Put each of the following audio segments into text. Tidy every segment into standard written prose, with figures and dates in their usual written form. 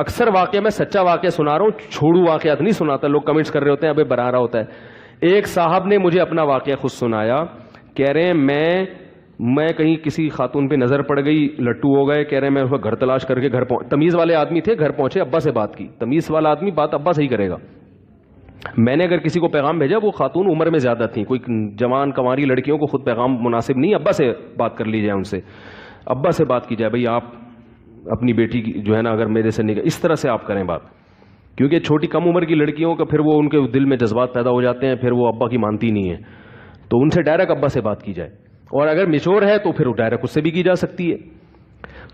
اکثر واقعہ میں سچا واقعہ سنا رہا ہوں, چھوڑو واقعات نہیں سناتا. لوگ کمنٹس کر رہے ہوتے ہیں ابے برا رہا ہوتا ہے. ایک صاحب نے مجھے اپنا واقعہ خود سنایا, کہہ رہے ہیں میں کہیں کسی خاتون پہ نظر پڑ گئی, لٹو ہو گئے. کہہ رہے ہیں میں اس کو گھر تلاش کر کے گھر تمیز والے آدمی تھے, گھر پہنچے, ابا سے بات کی. تمیز والا آدمی بات ابا سے ہی کرے گا. میں نے اگر کسی کو پیغام بھیجا, وہ خاتون عمر میں زیادہ تھیں, کوئی جوان کنواری لڑکیوں کو خود پیغام مناسب نہیں, ابا سے بات کر لی جائے, ان سے ابا سے بات کی جائے, بھائی آپ اپنی بیٹی کی جو ہے نا اگر میرے سے نکاح, اس طرح سے آپ کریں بات. کیونکہ چھوٹی کم عمر کی لڑکیوں کا پھر وہ ان کے دل میں جذبات پیدا ہو جاتے ہیں, پھر وہ ابا کی مانتی نہیں ہے. تو ان سے ڈائریکٹ ابا سے بات کی جائے, اور اگر میچور ہے تو پھر ڈائریکٹ اس سے بھی کی جا سکتی ہے.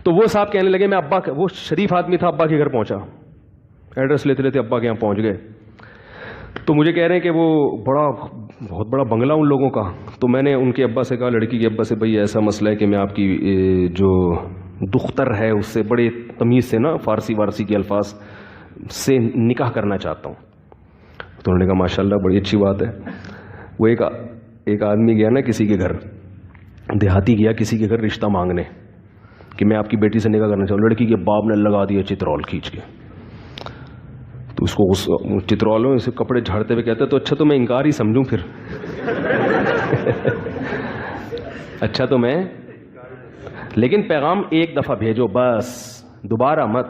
تو وہ صاحب کہنے لگے میں ابا, وہ شریف آدمی تھا, ابا کے گھر پہنچا, ایڈریس لیتے لیتے ابا کے یہاں پہنچ گئے. تو مجھے کہہ رہے ہیں کہ وہ بہت بڑا بنگلہ ان لوگوں کا. تو میں نے ان کے ابا سے کہا, لڑکی کے ابا سے, بھائی ایسا مسئلہ ہے کہ میں آپ کی جو دختر ہے اس سے بڑے تمیز سے نا فارسی کے الفاظ سے نکاح کرنا چاہتا ہوں. تو انہوں نے کہا ماشاء اللہ بڑی اچھی بات ہے. وہ ایک آدمی گیا نا کسی کے گھر, دیہاتی گیا کسی کے گھر رشتہ مانگنے کہ میں آپ کی بیٹی سے نکاح کرنا چاہوں. لڑکی کے باپ نے لگا دیا چترول کھینچ کے. تو اس کو چترول میں اسے کپڑے جھاڑتے ہوئے کہتا ہے تو اچھا تو میں انکار ہی سمجھوں پھر. اچھا تو میں, لیکن پیغام ایک دفعہ بھیجو بس, دوبارہ مت.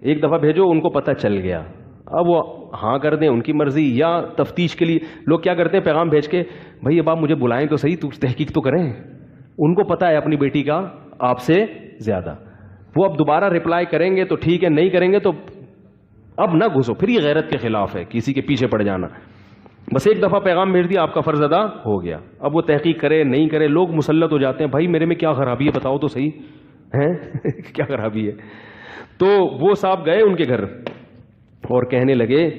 ایک دفعہ بھیجو, ان کو پتہ چل گیا. اب وہ ہاں کر دیں ان کی مرضی, یا تفتیش کے لیے لوگ کیا کرتے ہیں پیغام بھیج کے, بھائی اب آپ مجھے بلائیں تو صحیح, تحقیق تو کریں. ان کو پتہ ہے اپنی بیٹی کا آپ سے زیادہ. وہ اب دوبارہ رپلائی کریں گے تو ٹھیک ہے, نہیں کریں گے تو اب نہ گھسو. پھر یہ غیرت کے خلاف ہے کسی کے پیچھے پڑ جانا. بس ایک دفعہ پیغام بھیج دیا, آپ کا فرض ادا ہو گیا. اب وہ تحقیق کرے نہیں کرے, لوگ مسلط ہو جاتے ہیں, بھائی میرے میں کیا خرابی ہے بتاؤ تو صحیح ہے. کیا خرابی ہے. تو وہ صاحب گئے ان کے گھر اور کہنے لگے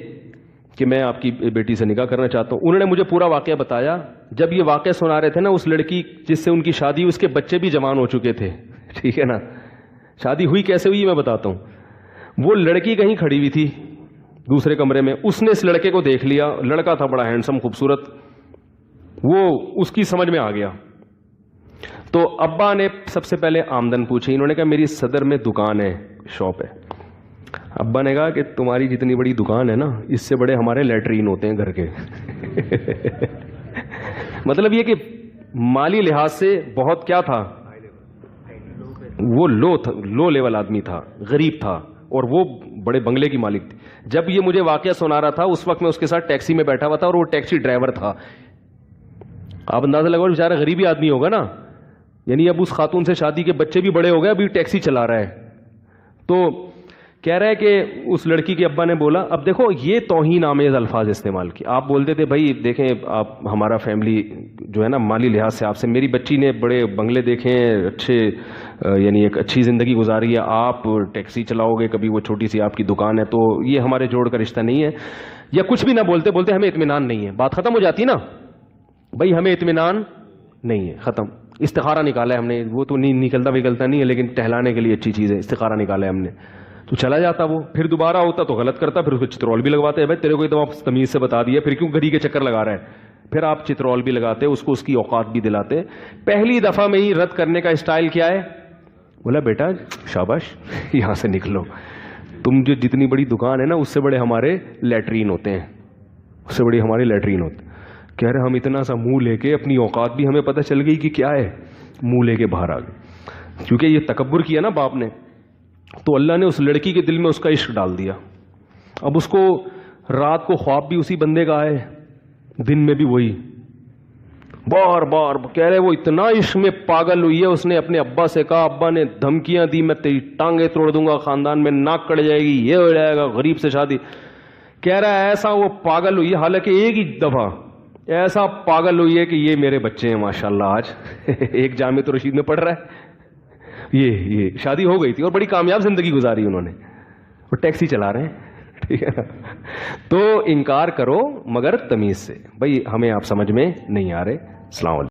کہ میں آپ کی بیٹی سے نکاح کرنا چاہتا ہوں. انہوں نے مجھے پورا واقعہ بتایا. جب یہ واقعہ سنا رہے تھے نا, اس لڑکی جس سے ان کی شادی, اس کے بچے بھی جوان ہو چکے تھے. ٹھیک ہے نا. شادی ہوئی کیسے ہوئی میں بتاتا ہوں. وہ لڑکی کہیں کھڑی ہوئی تھی دوسرے کمرے میں, اس نے اس لڑکے کو دیکھ لیا. لڑکا تھا بڑا ہینڈسم خوبصورت, وہ اس کی سمجھ میں آ گیا. تو ابا نے سب سے پہلے آمدن پوچھی. انہوں نے کہا میری صدر میں دکان ہے, شاپ ہے. ابا نے کہا کہ تمہاری جتنی بڑی دکان ہے نا, اس سے بڑے ہمارے لیٹرین ہوتے ہیں گھر کے. مطلب یہ کہ مالی لحاظ سے بہت کیا تھا, وہ لو لیول آدمی تھا, غریب تھا, اور وہ بڑے بنگلے کی مالک تھی. جب یہ مجھے واقعہ سنا رہا تھا اس وقت میں اس کے ساتھ ٹیکسی میں بیٹھا ہوا تھا, اور وہ ٹیکسی ڈرائیور تھا. آپ اندازہ لگاؤ بیچارہ غریبی آدمی ہوگا نا, یعنی اب اس خاتون سے شادی کے بچے بھی بڑے ہو گئے, ابھی ٹیکسی چلا رہا ہے. تو کہہ رہا ہے کہ اس لڑکی کے ابا نے بولا, اب دیکھو یہ توہین آمیز الفاظ استعمال کی. آپ بولتے تھے بھائی دیکھیں آپ ہمارا فیملی جو ہے نا مالی لحاظ سے آپ سے, میری بچی نے بڑے بنگلے دیکھے ہیں, اچھے یعنی ایک اچھی زندگی گزاری ہے, آپ ٹیکسی چلاؤ گے, کبھی وہ چھوٹی سی آپ کی دکان ہے, تو یہ ہمارے جوڑ کا رشتہ نہیں ہے. یا کچھ بھی نہ بولتے بولتے ہمیں اطمینان نہیں ہے, بات ختم ہو جاتی نا. بھائی ہمیں اطمینان نہیں ہے, ختم. استخارہ نکالا ہے ہم نے, وہ تو نہیں نکلتا نہیں ہے, لیکن ٹہلانے کے لیے اچھی چیز ہے, استخارہ نکالا ہے ہم نے. تو چلا جاتا وہ, پھر دوبارہ ہوتا تو غلط کرتا, پھر اس کو چترول بھی لگواتے ہیں. بھائی تیرے کو تو تمیز سے بتا دیا, پھر کیوں گھڑی کے چکر لگا رہا ہے. پھر آپ چترول بھی لگاتے, اس کو اس کی اوقات بھی دلاتے. پہلی دفعہ میں ہی رد کرنے کا اسٹائل کیا ہے, بولا بیٹا شاباش یہاں سے نکلو, تم جو جتنی بڑی دکان ہے نا اس سے بڑے ہمارے لیٹرین ہوتے ہیں, اس سے بڑی ہماری لیٹرین ہوتے. کہہ رہے ہم اتنا سا منہ لے کے, اپنی اوقات بھی ہمیں پتہ چل گئی کہ کیا ہے, منہ لے کے باہر آ گئے. کیونکہ یہ تکبر کیا نا باپ نے, تو اللہ نے اس لڑکی کے دل میں اس کا عشق ڈال دیا. اب اس کو رات کو خواب بھی اسی بندے کا آئے, دن میں بھی وہی, بار بار. کہہ رہے وہ اتنا عشق میں پاگل ہوئی ہے, اس نے اپنے ابا سے کہا, ابا نے دھمکیاں دی, میں تیری ٹانگیں توڑ دوں گا, خاندان میں ناک کٹ جائے گی, یہ ہو جائے گا, غریب سے شادی. کہہ رہا ہے ایسا وہ پاگل ہوئی ہے, حالانکہ ایک ہی دفعہ ایسا پاگل ہوئی ہے کہ یہ میرے بچے ہیں ماشاءاللہ, آج ایک جامع رشید میں پڑھ رہا ہے. یہ شادی ہو گئی تھی اور بڑی کامیاب زندگی گزاری انہوں نے, اور ٹیکسی چلا رہے ہیں. ٹھیک ہے نا. تو انکار کرو مگر تمیز سے. بھائی ہمیں آپ سمجھ میں نہیں آ رہے. السلام علیکم.